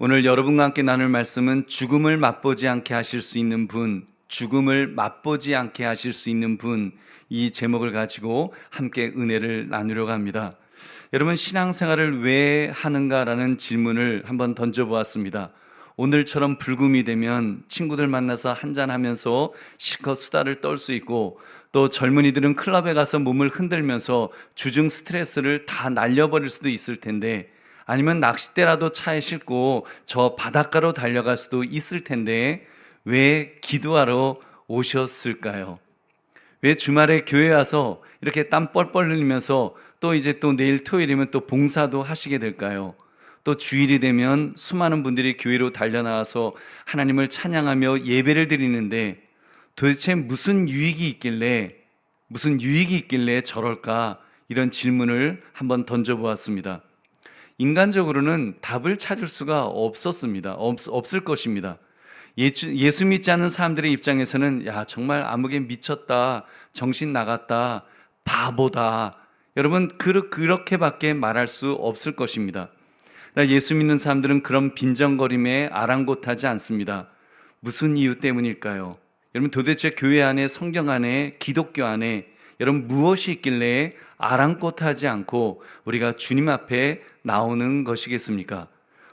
오늘 여러분과 함께 나눌 말씀은 죽음을 맛보지 않게 하실 수 있는 분, 죽음을 맛보지 않게 하실 수 있는 분, 이 제목을 가지고 함께 은혜를 나누려고 합니다. 여러분, 신앙생활을 왜 하는가라는 질문을 한번 던져보았습니다. 오늘처럼 불금이 되면 친구들 만나서 한잔하면서 실컷 수다를 떨 수 있고, 또 젊은이들은 클럽에 가서 몸을 흔들면서 주중 스트레스를 다 날려버릴 수도 있을 텐데, 아니면 낚싯대라도 차에 싣고 저 바닷가로 달려갈 수도 있을 텐데, 왜 기도하러 오셨을까요? 왜 주말에 교회 와서 이렇게 땀 뻘뻘 흘리면서 또 이제 또 내일 토요일이면 또 봉사도 하시게 될까요? 또 주일이 되면 수많은 분들이 교회로 달려나와서 하나님을 찬양하며 예배를 드리는데, 도대체 무슨 유익이 있길래 저럴까? 이런 질문을 한번 던져보았습니다. 인간적으로는 답을 찾을 수가 없을 것입니다. 예수 믿지 않는 사람들의 입장에서는 야, 정말 아무개 미쳤다, 정신 나갔다, 바보다. 여러분, 그렇게밖에 말할 수 없을 것입니다. 예수 믿는 사람들은 그런 빈정거림에 아랑곳하지 않습니다. 무슨 이유 때문일까요? 여러분, 도대체 교회 안에, 성경 안에, 기독교 안에 여러분 무엇이 있길래 아랑곳하지 않고 우리가 주님 앞에 나오는 것이겠습니까?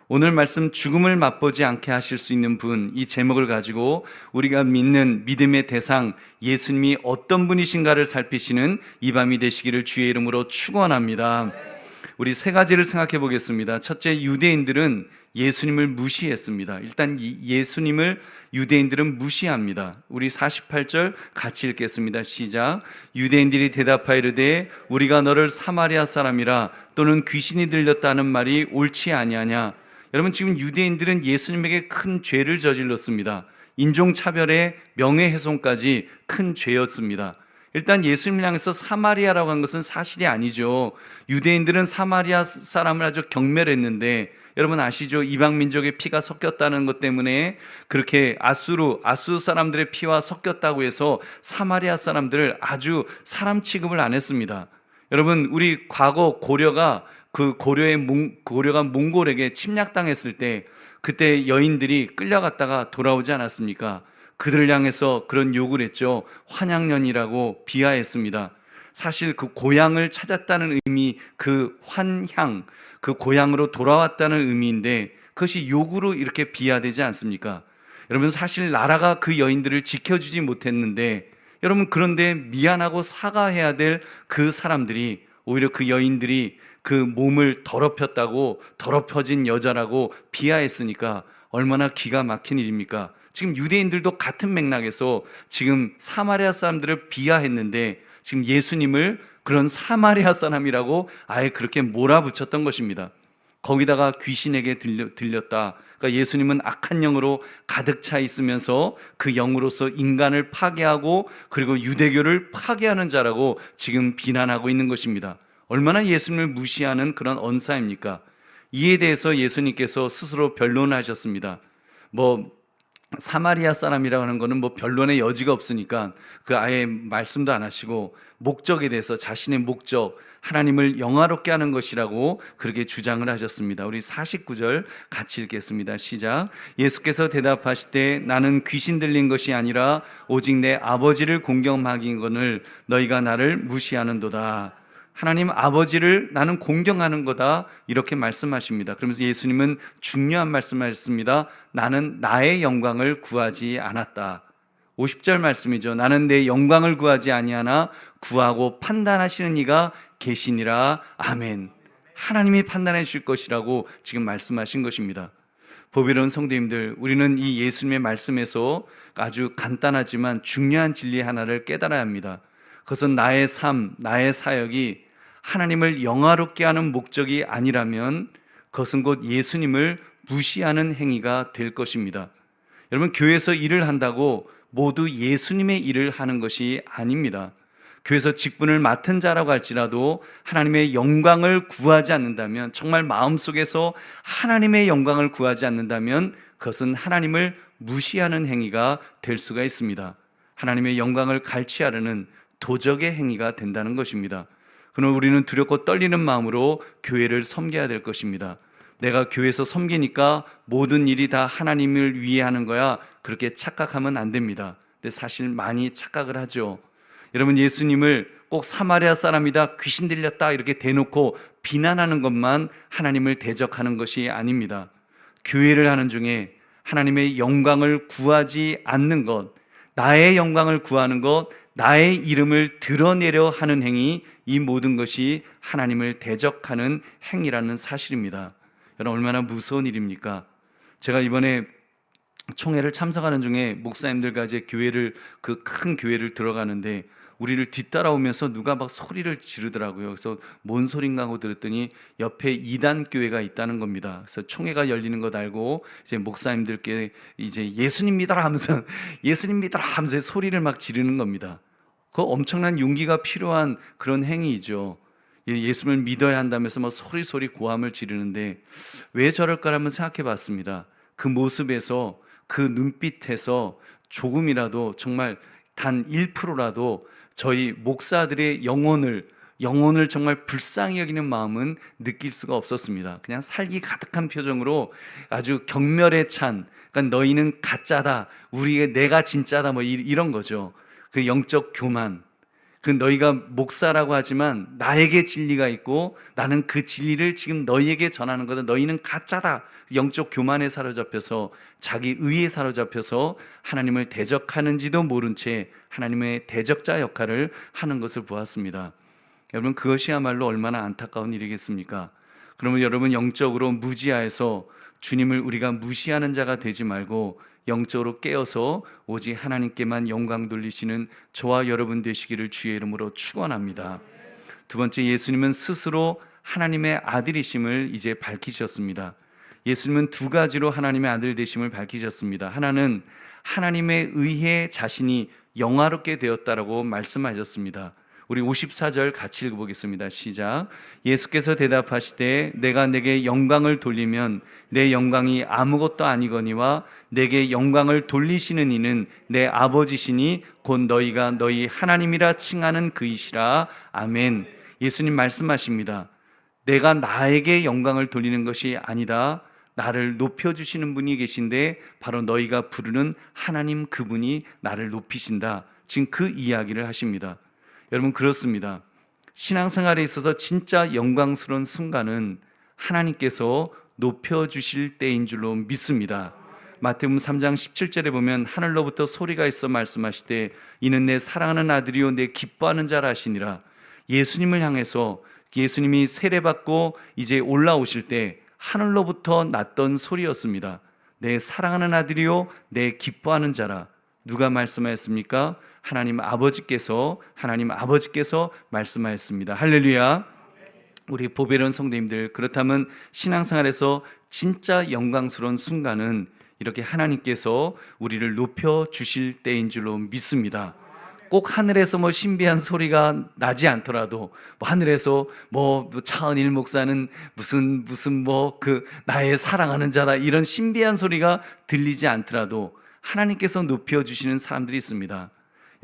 오늘 말씀, 죽음을 맛보지 않게 하실 수 있는 분, 이 제목을 가지고 우리가 믿는 믿음의 대상 예수님이 어떤 분이신가를 살피시는 이 밤이 되시기를 주의 이름으로 축원합니다. 우리 세 가지를 생각해 보겠습니다. 첫째, 유대인들은 예수님을 무시했습니다. 일단 예수님을 유대인들은 무시합니다. 우리 48절 같이 읽겠습니다. 시작. 유대인들이 대답하여 이르되 우리가 너를 사마리아 사람이라 또는 귀신이 들렸다는 말이 옳지 아니하냐. 여러분, 지금 유대인들은 예수님에게 큰 죄를 저질렀습니다. 인종차별의 명예훼손까지 큰 죄였습니다. 일단 예수님을 향해서 사마리아라고 한 것은 사실이 아니죠. 유대인들은 사마리아 사람을 아주 경멸했는데, 여러분 아시죠? 이방 민족의 피가 섞였다는 것 때문에 그렇게 아수르 사람들의 피와 섞였다고 해서 사마리아 사람들을 아주 사람 취급을 안 했습니다. 여러분, 우리 과거 고려가 몽골에게 침략당했을 때 그때 여인들이 끌려갔다가 돌아오지 않았습니까? 그들을 향해서 그런 욕을 했죠. 환양년이라고 비하했습니다. 사실 그 고향을 찾았다는 의미, 그 환향, 그 고향으로 돌아왔다는 의미인데 그것이 욕으로 이렇게 비하되지 않습니까? 여러분, 사실 나라가 그 여인들을 지켜주지 못했는데, 여러분, 그런데 미안하고 사과해야 될 그 사람들이 오히려 그 여인들이 그 몸을 더럽혀진 여자라고 비하했으니까 얼마나 기가 막힌 일입니까? 지금 유대인들도 같은 맥락에서 지금 사마리아 사람들을 비하했는데 지금 예수님을 그런 사마리아 사람이라고 아예 그렇게 몰아붙였던 것입니다. 거기다가 귀신에게 들렸다. 그러니까 예수님은 악한 영으로 가득 차 있으면서 그 영으로서 인간을 파괴하고 그리고 유대교를 파괴하는 자라고 지금 비난하고 있는 것입니다. 얼마나 예수님을 무시하는 그런 언사입니까? 이에 대해서 예수님께서 스스로 변론하셨습니다. 사마리아 사람이라고 하는 거는 변론의 여지가 없으니까 그 아예 말씀도 안 하시고 목적에 대해서 자신의 목적, 하나님을 영화롭게 하는 것이라고 그렇게 주장을 하셨습니다. 우리 49절 같이 읽겠습니다. 시작. 예수께서 대답하시되 나는 귀신 들린 것이 아니라 오직 내 아버지를 공경하기거늘 너희가 나를 무시하는도다. 하나님 아버지를 나는 공경하는 거다, 이렇게 말씀하십니다. 그러면서 예수님은 중요한 말씀하셨습니다. 나는 나의 영광을 구하지 않았다. 50절 말씀이죠. 나는 내 영광을 구하지 아니하나 구하고 판단하시는 이가 계시니라. 아멘. 하나님이 판단해 주실 것이라고 지금 말씀하신 것입니다. 보배로운 성도님들, 우리는 이 예수님의 말씀에서 아주 간단하지만 중요한 진리 하나를 깨달아야 합니다. 그것은 나의 삶, 나의 사역이 하나님을 영화롭게 하는 목적이 아니라면 그것은 곧 예수님을 무시하는 행위가 될 것입니다. 여러분, 교회에서 일을 한다고 모두 예수님의 일을 하는 것이 아닙니다. 교회에서 직분을 맡은 자라고 할지라도 하나님의 영광을 구하지 않는다면, 정말 마음속에서 하나님의 영광을 구하지 않는다면 그것은 하나님을 무시하는 행위가 될 수가 있습니다. 하나님의 영광을 갈취하려는 도적의 행위가 된다는 것입니다. 그러나 우리는 두렵고 떨리는 마음으로 교회를 섬겨야 될 것입니다. 내가 교회에서 섬기니까 모든 일이 다 하나님을 위해 하는 거야, 그렇게 착각하면 안 됩니다. 근데 사실 많이 착각을 하죠. 여러분, 예수님을 꼭 사마리아 사람이다, 귀신 들렸다 이렇게 대놓고 비난하는 것만 하나님을 대적하는 것이 아닙니다. 교회를 하는 중에 하나님의 영광을 구하지 않는 것, 나의 영광을 구하는 것, 나의 이름을 드러내려 하는 행위, 이 모든 것이 하나님을 대적하는 행위라는 사실입니다. 여러분, 얼마나 무서운 일입니까? 제가 이번에 총회를 참석하는 중에 목사님들과 이제 그 큰 교회를 들어가는데 우리를 뒤따라오면서 누가 막 소리를 지르더라고요. 그래서 뭔 소린가 하고 들었더니 옆에 이단 교회가 있다는 겁니다. 그래서 총회가 열리는 것 알고 이제 목사님들께 이제 예수님 믿어라 하면서 예수님 믿어라 하면서 소리를 막 지르는 겁니다. 그 엄청난 용기가 필요한 그런 행위이죠. 예수를 믿어야 한다면서 막 소리 고함을 지르는데 왜 저럴까 한번 생각해 봤습니다. 그 모습에서, 그 눈빛에서 조금이라도, 정말 단 1%라도 저희 목사들의 영혼을 정말 불쌍히 여기는 마음은 느낄 수가 없었습니다. 그냥 살기 가득한 표정으로 아주 경멸에 찬, 그러니까 너희는 가짜다, 내가 진짜다, 뭐 이런 거죠. 그 영적 교만, 그 너희가 목사라고 하지만 나에게 진리가 있고 나는 그 진리를 지금 너희에게 전하는 거다, 너희는 가짜다, 영적 교만에 사로잡혀서, 자기 의에 사로잡혀서 하나님을 대적하는지도 모른 채 하나님의 대적자 역할을 하는 것을 보았습니다. 여러분, 그것이야말로 얼마나 안타까운 일이겠습니까? 그러면 여러분, 영적으로 무지하여서 주님을 우리가 무시하는 자가 되지 말고 영적으로 깨어서 오직 하나님께만 영광 돌리시는 저와 여러분 되시기를 주의 이름으로 축원합니다. 두 번째, 예수님은 스스로 하나님의 아들이심을 이제 밝히셨습니다. 예수님은 두 가지로 하나님의 아들 되심을 밝히셨습니다. 하나는 하나님에 의해 자신이 영화롭게 되었다라고 말씀하셨습니다. 우리 54절 같이 읽어보겠습니다. 시작. 예수께서 대답하시되 내가 내게 영광을 돌리면 내 영광이 아무것도 아니거니와 내게 영광을 돌리시는 이는 내 아버지시니 곧 너희가 너희 하나님이라 칭하는 그이시라. 아멘. 예수님 말씀하십니다. 내가 나에게 영광을 돌리는 것이 아니다, 나를 높여주시는 분이 계신데 바로 너희가 부르는 하나님, 그분이 나를 높이신다. 지금 그 이야기를 하십니다. 여러분, 그렇습니다. 신앙생활에 있어서 진짜 영광스러운 순간은 하나님께서 높여주실 때인 줄로 믿습니다. 마태복음 3장 17절에 보면 하늘로부터 소리가 있어 말씀하시되 이는 내 사랑하는 아들이요 내 기뻐하는 자라 하시니라. 예수님을 향해서, 예수님이 세례받고 이제 올라오실 때 하늘로부터 났던 소리였습니다. 내 사랑하는 아들이요 내 기뻐하는 자라. 누가 말씀하였습니까? 하나님 아버지께서 말씀하였습니다. 할렐루야. 우리 보배로운 성도님들, 그렇다면 신앙생활에서 진짜 영광스러운 순간은 이렇게 하나님께서 우리를 높여주실 때인 줄로 믿습니다. 꼭 하늘에서 뭐 신비한 소리가 나지 않더라도, 뭐 하늘에서 뭐 차은일 목사는 무슨 나의 사랑하는 자다, 이런 신비한 소리가 들리지 않더라도 하나님께서 높여주시는 사람들이 있습니다.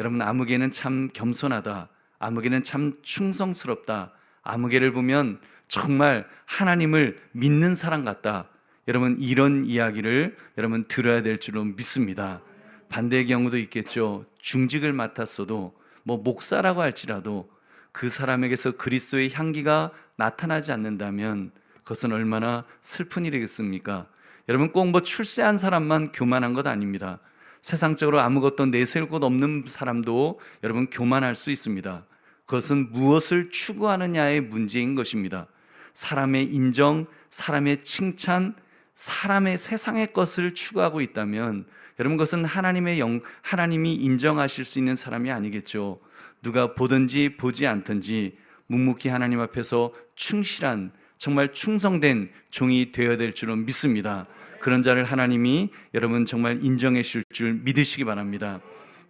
여러분, 아무개는 참 겸손하다, 아무개는 참 충성스럽다, 아무개를 보면 정말 하나님을 믿는 사람 같다, 여러분, 이런 이야기를 여러분 들어야 될 줄로 믿습니다. 반대의 경우도 있겠죠. 중직을 맡았어도, 뭐 목사라고 할지라도 그 사람에게서 그리스도의 향기가 나타나지 않는다면 그것은 얼마나 슬픈 일이겠습니까? 여러분, 꼭 뭐 출세한 사람만 교만한 것 아닙니다. 세상적으로 아무것도 내세울 것 없는 사람도 여러분 교만할 수 있습니다. 그것은 무엇을 추구하느냐의 문제인 것입니다. 사람의 인정, 사람의 칭찬, 사람의 세상의 것을 추구하고 있다면 여러분, 그것은 하나님이 인정하실 수 있는 사람이 아니겠죠. 누가 보든지 보지 않든지 묵묵히 하나님 앞에서 충실한, 정말 충성된 종이 되어야 될 줄은 믿습니다. 그런 자를 하나님이 여러분 정말 인정해 주실 줄 믿으시기 바랍니다.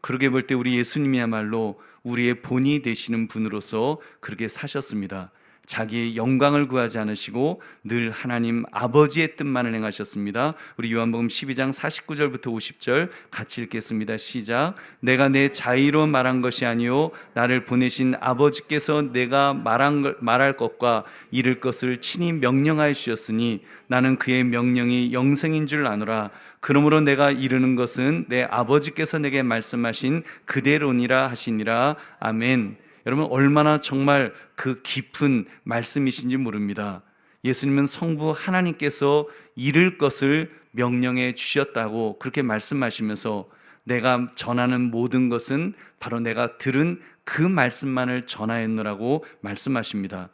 그렇게 볼 때 우리 예수님이야말로 우리의 본이 되시는 분으로서 그렇게 사셨습니다. 자기의 영광을 구하지 않으시고 늘 하나님 아버지의 뜻만을 행하셨습니다. 우리 요한복음 12장 49절부터 50절 같이 읽겠습니다. 시작. 내가 내 자의로 말한 것이 아니요 나를 보내신 아버지께서 내가 말할 것과 이를 것을 친히 명령하여 주셨으니 나는 그의 명령이 영생인 줄 아노라. 그러므로 내가 이르는 것은 내 아버지께서 내게 말씀하신 그대로니라 하시니라. 아멘. 여러분, 얼마나 정말 그 깊은 말씀이신지 모릅니다. 예수님은 성부 하나님께서 이룰 것을 명령해 주셨다고 그렇게 말씀하시면서 내가 전하는 모든 것은 바로 내가 들은 그 말씀만을 전하였노라고 말씀하십니다.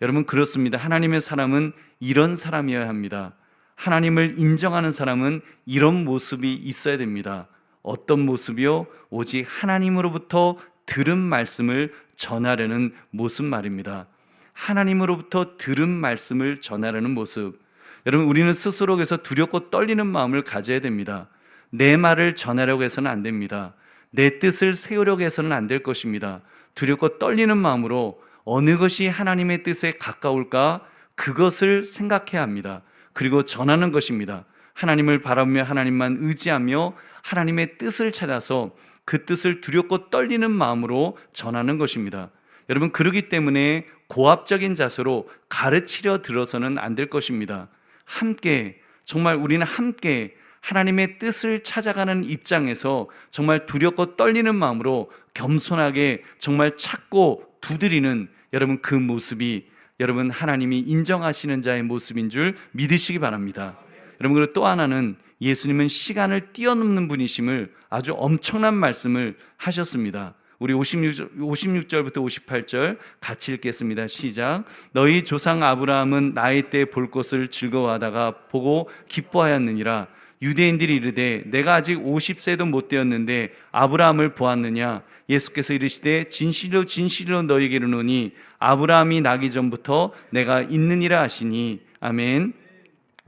여러분, 그렇습니다. 하나님의 사람은 이런 사람이어야 합니다. 하나님을 인정하는 사람은 이런 모습이 있어야 됩니다. 어떤 모습이요? 오직 하나님으로부터 들은 말씀을 전하려는 모습 말입니다. 하나님으로부터 들은 말씀을 전하려는 모습. 여러분, 우리는 스스로에서 두렵고 떨리는 마음을 가져야 됩니다. 내 말을 전하려고 해서는 안 됩니다. 내 뜻을 세우려고 해서는 안 될 것입니다. 두렵고 떨리는 마음으로 어느 것이 하나님의 뜻에 가까울까? 그것을 생각해야 합니다. 그리고 전하는 것입니다. 하나님을 바라보며 하나님만 의지하며 하나님의 뜻을 찾아서 그 뜻을 두렵고 떨리는 마음으로 전하는 것입니다. 여러분, 그러기 때문에 고압적인 자세로 가르치려 들어서는 안 될 것입니다. 함께, 정말 우리는 함께 하나님의 뜻을 찾아가는 입장에서 정말 두렵고 떨리는 마음으로 겸손하게 정말 찾고 두드리는 여러분 그 모습이 여러분 하나님이 인정하시는 자의 모습인 줄 믿으시기 바랍니다. 여러분, 그리고 또 하나는 예수님은 시간을 뛰어넘는 분이심을 아주 엄청난 말씀을 하셨습니다. 우리 56절부터 58절 같이 읽겠습니다. 시작. 너희 조상 아브라함은 나의 때 볼 것을 즐거워하다가 보고 기뻐하였느니라. 유대인들이 이르되 내가 아직 50세도 못 되었는데 아브라함을 보았느냐. 예수께서 이르시되 진실로 진실로 너희에게 이르노니 아브라함이 나기 전부터 내가 있느니라 하시니. 아멘.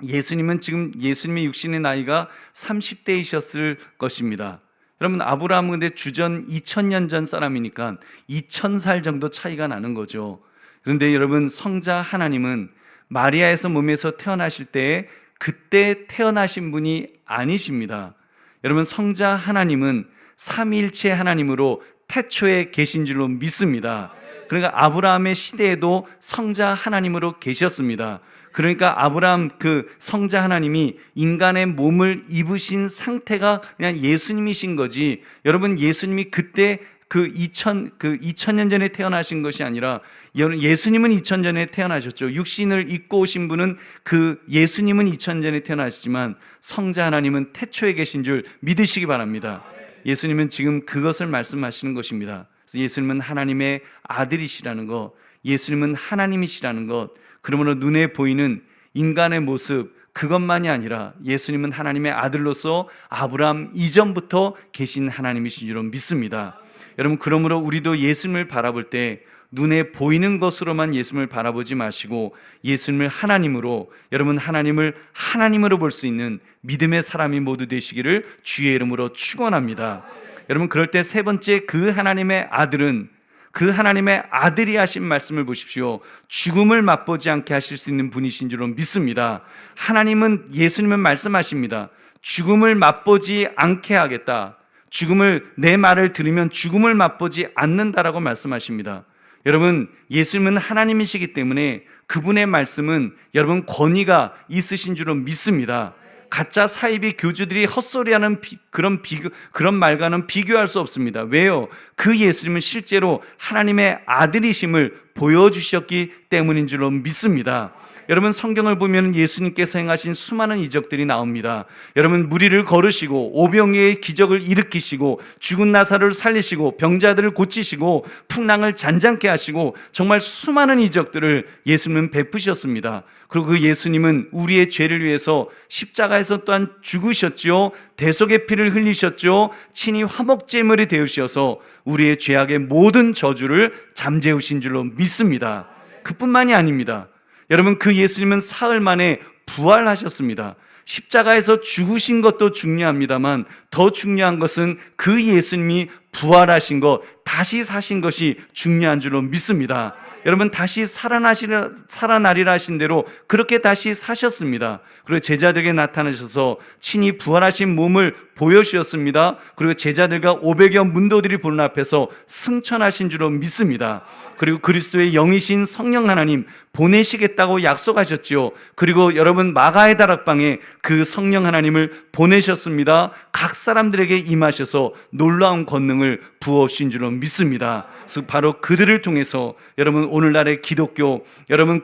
예수님은 지금 예수님의 육신의 나이가 30대이셨을 것입니다. 여러분, 아브라함은 근데 주전 2000년 전 사람이니까 2000살 정도 차이가 나는 거죠. 그런데 여러분, 성자 하나님은 마리아에서 몸에서 태어나실 때에 그때 태어나신 분이 아니십니다. 여러분, 성자 하나님은 삼위일체 하나님으로 태초에 계신 줄로 믿습니다. 그러니까 아브라함의 시대에도 성자 하나님으로 계셨습니다. 그러니까 아브라함 그 성자 하나님이 인간의 몸을 입으신 상태가 그냥 예수님이신 거지. 여러분, 예수님이 그때 그 2000년 전에 태어나신 것이 아니라 예수님은 2000년 전에 태어나셨죠. 육신을 입고 오신 분은 그 예수님은 2000년 전에 태어나시지만 성자 하나님은 태초에 계신 줄 믿으시기 바랍니다. 예수님은 지금 그것을 말씀하시는 것입니다. 그래서 예수님은 하나님의 아들이시라는 것, 예수님은 하나님이시라는 것, 그러므로 눈에 보이는 인간의 모습 그것만이 아니라 예수님은 하나님의 아들로서 아브라함 이전부터 계신 하나님이신 줄 믿습니다. 여러분, 그러므로 우리도 예수님을 바라볼 때 눈에 보이는 것으로만 예수님을 바라보지 마시고 예수님을 하나님으로, 여러분 하나님을 하나님으로 볼 수 있는 믿음의 사람이 모두 되시기를 주의 이름으로 축원합니다. 여러분, 그럴 때 세 번째, 그 하나님의 아들은, 그 하나님의 아들이 하신 말씀을 보십시오. 죽음을 맛보지 않게 하실 수 있는 분이신 줄로 믿습니다. 하나님은, 예수님은 말씀하십니다. 죽음을 맛보지 않게 하겠다. 죽음을, 내 말을 들으면 죽음을 맛보지 않는다라고 말씀하십니다. 여러분, 예수님은 하나님이시기 때문에 그분의 말씀은 여러분 권위가 있으신 줄로 믿습니다. 가짜 사이비 교주들이 헛소리하는 그런 말과는 비교할 수 없습니다. 왜요? 그 예수님은 실제로 하나님의 아들이심을 보여주셨기 때문인 줄로 믿습니다. 여러분, 성경을 보면 예수님께서 행하신 수많은 이적들이 나옵니다. 여러분, 무리를 걸으시고 오병이의 기적을 일으키시고 죽은 나사로를 살리시고 병자들을 고치시고 풍랑을 잔잔케 하시고 정말 수많은 이적들을 예수님은 베푸셨습니다. 그리고 그 예수님은 우리의 죄를 위해서 십자가에서 또한 죽으셨죠. 대속의 피를 흘리셨죠. 친히 화목제물이 되으셔서 우리의 죄악의 모든 저주를 잠재우신 줄로 믿습니다. 그뿐만이 아닙니다. 여러분, 그 예수님은 사흘 만에 부활하셨습니다. 십자가에서 죽으신 것도 중요합니다만 더 중요한 것은 그 예수님이 부활하신 것, 다시 사신 것이 중요한 줄로 믿습니다. 여러분 다시 살아나리라 하신 대로 그렇게 다시 사셨습니다. 그리고 제자들에게 나타나셔서 친히 부활하신 몸을 보여주셨습니다. 그리고 제자들과 500여 문도들이 보는 앞에서 승천하신 줄로 믿습니다. 그리고 그리스도의 영이신 성령 하나님 보내시겠다고 약속하셨지요. 그리고 여러분 마가의 다락방에 그 성령 하나님을 보내셨습니다. 각 사람들에게 임하셔서 놀라운 권능을 부어주신 줄로 믿습니다. 그래서 바로 그들을 통해서 여러분 오늘날의 기독교, 여러분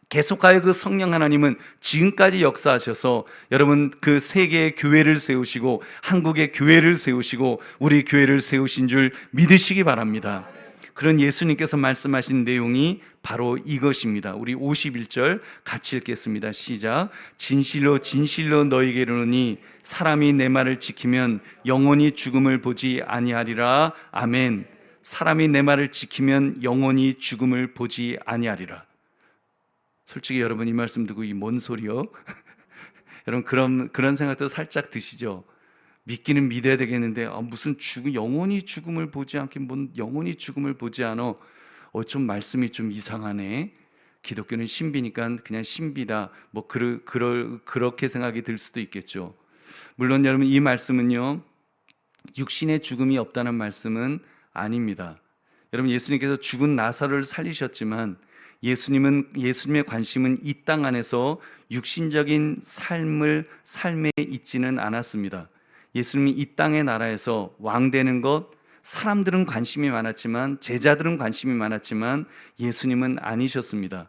계속하여 그 성령 하나님은 지금까지 역사하셔서 여러분 그 세계의 교회를 세우시고 한국의 교회를 세우시고 우리 교회를 세우신 줄 믿으시기 바랍니다. 그런 예수님께서 말씀하신 내용이 바로 이것입니다. 우리 51절 같이 읽겠습니다. 시작. 진실로 진실로 너희에게 이르노니 사람이 내 말을 지키면 영원히 죽음을 보지 아니하리라. 아멘. 사람이 내 말을 지키면 영원히 죽음을 보지 아니하리라. 솔직히 여러분 이 말씀 듣고 이 뭔 소리요? 여러분 그런 생각도 살짝 드시죠? 믿기는 믿어야 되겠는데 무슨 영원히 죽음을 보지 않긴 뭔 영원히 죽음을 보지 않어? 좀 말씀이 좀 이상하네. 기독교는 신비니까 그냥 신비다. 뭐 그렇게 생각이 들 수도 있겠죠. 물론 여러분 이 말씀은요 육신의 죽음이 없다는 말씀은 아닙니다. 여러분 예수님께서 죽은 나사로를 살리셨지만 예수님의 관심은 이 땅 안에서 육신적인 삶에 있지는 않았습니다. 예수님이 이 땅의 나라에서 왕 되는 것, 사람들은 관심이 많았지만 제자들은 관심이 많았지만 예수님은 아니셨습니다.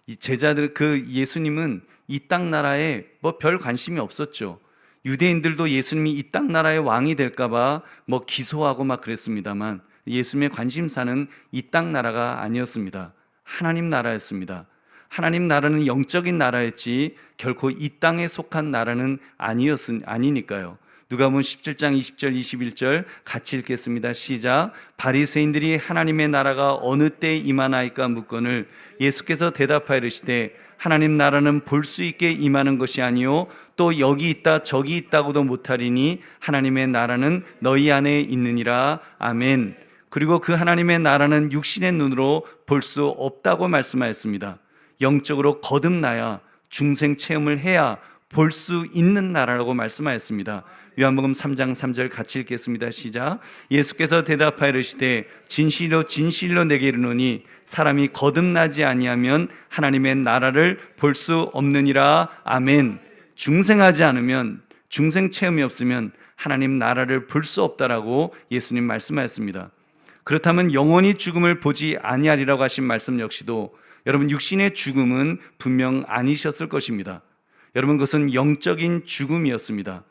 예수님은 이 땅 나라에 별 관심이 없었죠. 유대인들도 예수님이 이 땅 나라의 왕이 될까봐 기소하고 막 그랬습니다만 예수님의 관심사는 이 땅 나라가 아니었습니다. 하나님 나라였습니다. 하나님 나라는 영적인 나라였지 결코 이 땅에 속한 나라는 아니니까요. 누가복음 17장 20절 21절 같이 읽겠습니다. 시작. 바리새인들이 하나님의 나라가 어느 때에 임하나이까 묻거늘 예수께서 대답하여 이르시되 하나님 나라는 볼 수 있게 임하는 것이 아니요 또 여기 있다 저기 있다고도 못하리니 하나님의 나라는 너희 안에 있느니라. 아멘. 그리고 그 하나님의 나라는 육신의 눈으로 볼 수 없다고 말씀하였습니다. 영적으로 거듭나야 중생 체험을 해야 볼 수 있는 나라라고 말씀하였습니다. 요한복음 3장 3절 같이 읽겠습니다. 시작. 예수께서 대답하여 이르시되 진실로 진실로 내게 이르노니 사람이 거듭나지 아니하면 하나님의 나라를 볼 수 없느니라. 아멘. 중생하지 않으면, 중생 체험이 없으면 하나님 나라를 볼 수 없다라고 예수님 말씀하였습니다. 그렇다면 영원히 죽음을 보지 아니하리라고 하신 말씀 역시도 여러분 육신의 죽음은 분명 아니셨을 것입니다. 여러분 그것은 영적인 죽음이었습니다.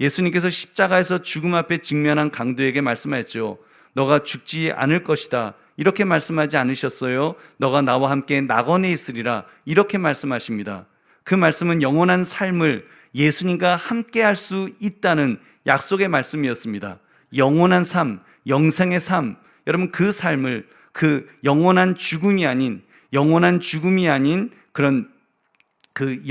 예수님께서 십자가에서 죽음 앞에 직면한 강도에게 말씀하셨죠. 너가 죽지 않을 것이다. 이렇게 말씀하지 않으셨어요? 너가 나와 함께 낙원에 있으리라. 이렇게 말씀하십니다. 그 말씀은 영원한 삶을 예수님과 함께 할 수 있다는 약속의 말씀이었습니다. 영원한 삶, 영생의 삶, 여러분 그 삶을 그 영원한 죽음이 아닌 지금 그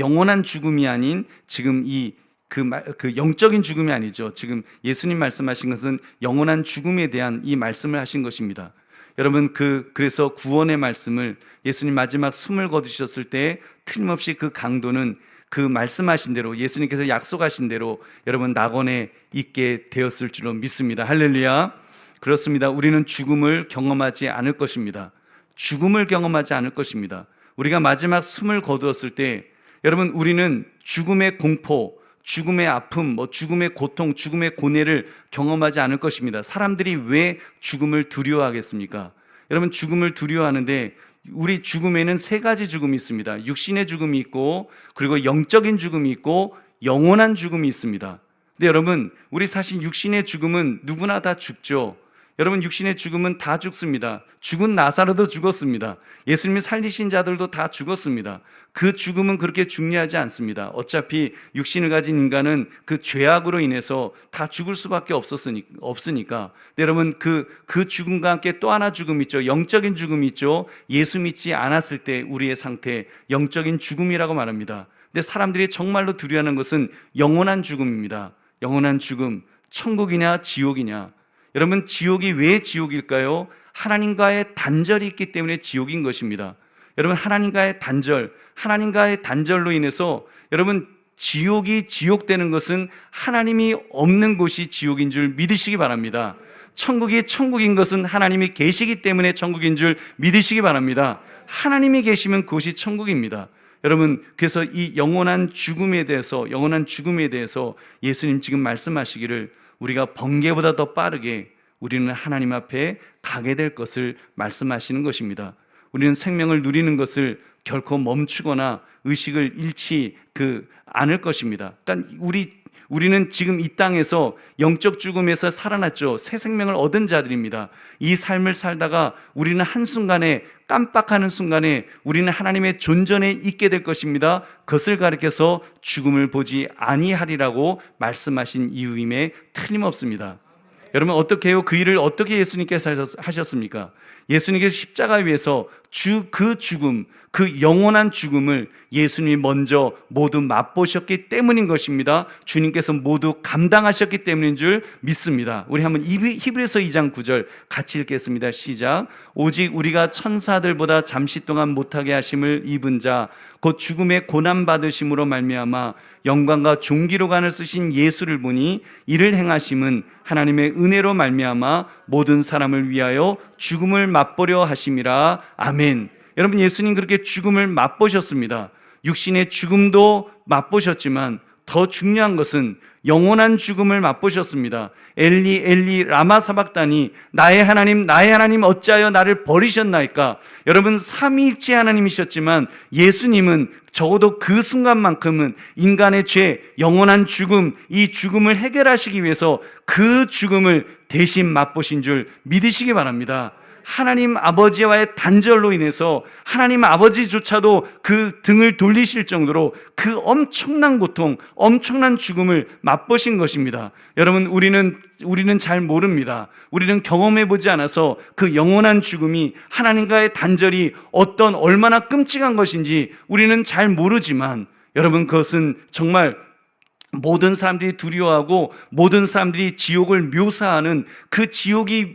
영적인 죽음이 아니죠. 지금 예수님 말씀하신 것은 영원한 죽음에 대한 이 말씀을 하신 것입니다. 여러분 그래서 구원의 말씀을 예수님 마지막 숨을 거두셨을 때 틀림없이 그 강도는 그 말씀하신 대로 예수님께서 약속하신 대로 여러분 낙원에 있게 되었을 줄로 믿습니다. 할렐루야. 그렇습니다. 우리는 죽음을 경험하지 않을 것입니다. 죽음을 경험하지 않을 것입니다. 우리가 마지막 숨을 거두었을 때 여러분 우리는 죽음의 공포, 죽음의 아픔, 죽음의 고통, 죽음의 고뇌를 경험하지 않을 것입니다. 사람들이 왜 죽음을 두려워하겠습니까? 여러분 죽음을 두려워하는데 우리 죽음에는 세 가지 죽음이 있습니다. 육신의 죽음이 있고 그리고 영적인 죽음이 있고 영원한 죽음이 있습니다. 근데 여러분 우리 사실 육신의 죽음은 누구나 다 죽죠. 여러분 육신의 죽음은 다 죽습니다. 죽은 나사로도 죽었습니다. 예수님이 살리신 자들도 다 죽었습니다. 그 죽음은 그렇게 중요하지 않습니다. 어차피 육신을 가진 인간은 그 죄악으로 인해서 다 죽을 수밖에 없으니까. 근데 여러분 그 죽음과 함께 또 하나 죽음이 있죠. 영적인 죽음이 있죠. 예수 믿지 않았을 때 우리의 상태, 영적인 죽음이라고 말합니다. 근데 사람들이 정말로 두려워하는 것은 영원한 죽음입니다. 영원한 죽음, 천국이냐 지옥이냐. 여러분 지옥이 왜 지옥일까요? 하나님과의 단절이 있기 때문에 지옥인 것입니다. 여러분, 하나님과의 단절로 인해서 여러분, 지옥이 지옥되는 것은 하나님이 없는 곳이 지옥인 줄 믿으시기 바랍니다. 천국이 천국인 것은 하나님이 계시기 때문에 천국인 줄 믿으시기 바랍니다. 하나님이 계시면 그것이 천국입니다. 여러분, 그래서 이 영원한 죽음에 대해서 예수님 지금 말씀하시기를 우리가 번개보다 더 빠르게 우리는 하나님 앞에 가게 될 것을 말씀하시는 것입니다. 우리는 생명을 누리는 것을 결코 멈추거나 의식을 잃지 않을 것입니다. 그러니까 우리는 지금 이 땅에서 영적 죽음에서 살아났죠. 새 생명을 얻은 자들입니다. 이 삶을 살다가 우리는 한순간에, 깜빡하는 순간에 우리는 하나님의 존전에 있게 될 것입니다. 그것을 가리켜서 죽음을 보지 아니하리라고 말씀하신 이유임에 틀림없습니다. 여러분, 어떻게 해요? 그 일을 어떻게 예수님께서 하셨습니까? 예수님께서 십자가 위에서 그 죽음, 그 영원한 죽음을 예수님이 먼저 모두 맛보셨기 때문인 것입니다. 주님께서 모두 감당하셨기 때문인 줄 믿습니다. 우리 한번 히브리서 2장 9절 같이 읽겠습니다. 시작. 오직 우리가 천사들보다 잠시 동안 못하게 하심을 입은 자 곧 죽음의 고난 받으심으로 말미암아 영광과 존귀로간을 쓰신 예수를 보니 이를 행하심은 하나님의 은혜로 말미암아 모든 사람을 위하여 죽음을 맛보려 하심이라. 아멘. 여러분, 예수님 그렇게 죽음을 맛보셨습니다. 육신의 죽음도 맛보셨지만 더 중요한 것은 영원한 죽음을 맛보셨습니다. 엘리 엘리 라마 사박다니, 나의 하나님 어찌하여 나를 버리셨나이까. 여러분, 삼위일체 하나님이셨지만 예수님은 적어도 그 순간만큼은 인간의 죄, 영원한 죽음, 이 죽음을 해결하시기 위해서 그 죽음을 대신 맛보신 줄 믿으시기 바랍니다. 하나님 아버지와의 단절로 인해서 하나님 아버지조차도 그 등을 돌리실 정도로 그 엄청난 고통, 엄청난 죽음을 맛보신 것입니다. 여러분, 우리는 잘 모릅니다. 우리는 경험해 보지 않아서 그 영원한 죽음이, 하나님과의 단절이 얼마나 끔찍한 것인지 우리는 잘 모르지만, 여러분, 그것은 정말 모든 사람들이 두려워하고 모든 사람들이 지옥을 묘사하는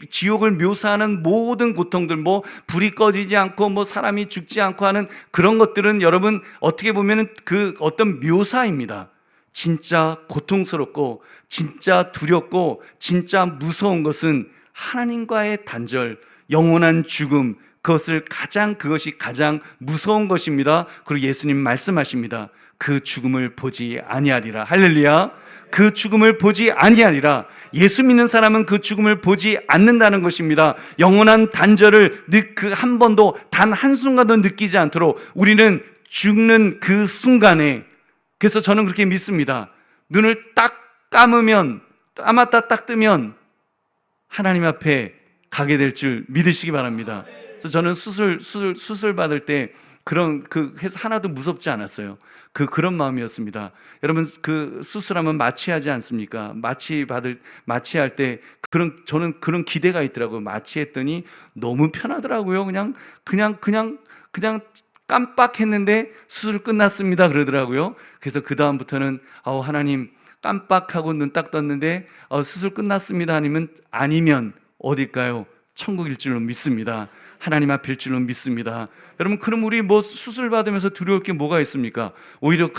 지옥을 묘사하는 모든 고통들, 불이 꺼지지 않고 사람이 죽지 않고 하는 그런 것들은 여러분 어떻게 보면 그 어떤 묘사입니다. 진짜 고통스럽고 진짜 두렵고 진짜 무서운 것은 하나님과의 단절, 영원한 죽음, 그것이 가장 무서운 것입니다. 그리고 예수님 말씀하십니다. 그 죽음을 보지 아니하리라. 할렐루야. 그 죽음을 보지 아니하리라. 예수 믿는 사람은 그 죽음을 보지 않는다는 것입니다. 영원한 단절을 한 번도, 단 한순간도 느끼지 않도록 우리는 죽는 그 순간에, 그래서 저는 그렇게 믿습니다. 눈을 딱 감으면, 감았다 딱 뜨면 하나님 앞에 가게 될 줄 믿으시기 바랍니다. 그래서 저는 수술 받을 때 해서 하나도 무섭지 않았어요. 그런 마음이었습니다. 여러분, 수술하면 마취하지 않습니까? 마취할 때 저는 그런 기대가 있더라고요. 마취했더니 너무 편하더라고요. 그냥 깜빡했는데 수술 끝났습니다. 그러더라고요. 그래서 그다음부터는 하나님, 깜빡하고 눈 딱 떴는데 수술 끝났습니다. 아니면 어딜까요? 천국일 줄로 믿습니다. 하나님 앞일 줄로 믿습니다. 여러분, 그럼 우리 수술 받으면서 두려울 게 뭐가 있습니까? 오히려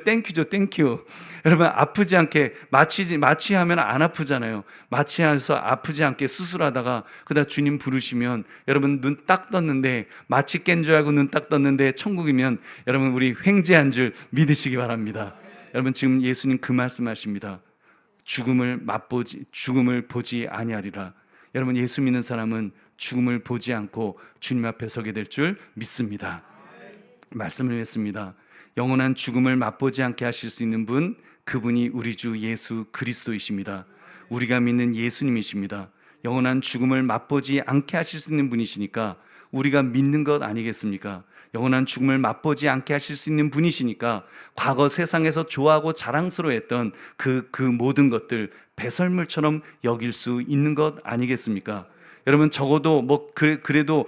땡큐죠, 땡큐. 여러분, 아프지 않게 마취하면 안 아프잖아요. 마취해서 아프지 않게 수술하다가 그다음 주님 부르시면, 여러분 눈 딱 떴는데, 마취 깬 줄 알고 눈 딱 떴는데 천국이면 여러분 우리 횡재한 줄 믿으시기 바랍니다. 여러분, 지금 예수님 그 말씀하십니다. 죽음을 보지 아니하리라. 여러분, 예수 믿는 사람은 죽음을 보지 않고 주님 앞에 서게 될 줄 믿습니다. 말씀을 했습니다. 영원한 죽음을 맛보지 않게 하실 수 있는 분, 그분이 우리 주 예수 그리스도이십니다. 우리가 믿는 예수님이십니다. 영원한 죽음을 맛보지 않게 하실 수 있는 분이시니까 우리가 믿는 것 아니겠습니까? 영원한 죽음을 맛보지 않게 하실 수 있는 분이시니까 과거 세상에서 좋아하고 자랑스러워했던 그 모든 것들 배설물처럼 여길 수 있는 것 아니겠습니까? 여러분, 적어도 그래도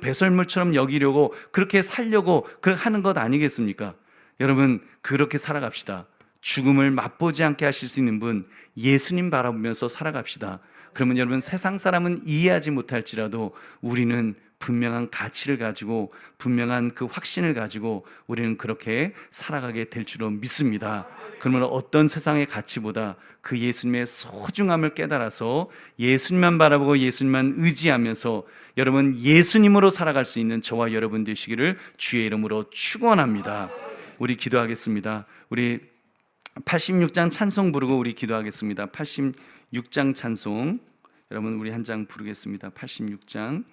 배설물처럼 여기려고, 그렇게 살려고 하는 것 아니겠습니까? 여러분, 그렇게 살아갑시다. 죽음을 맛보지 않게 하실 수 있는 분, 예수님 바라보면서 살아갑시다. 그러면 여러분, 세상 사람은 이해하지 못할지라도 우리는 분명한 가치를 가지고 분명한 그 확신을 가지고 우리는 그렇게 살아가게 될 줄로 믿습니다. 그러면 어떤 세상의 가치보다 그 예수님의 소중함을 깨달아서 예수님만 바라보고 예수님만 의지하면서 여러분, 예수님으로 살아갈 수 있는 저와 여러분 되시기를 주의 이름으로 축원합니다. 우리 기도하겠습니다. 우리 86장 찬송 부르고 우리 기도하겠습니다. 86장 찬송, 여러분 우리 한 장 부르겠습니다. 86장.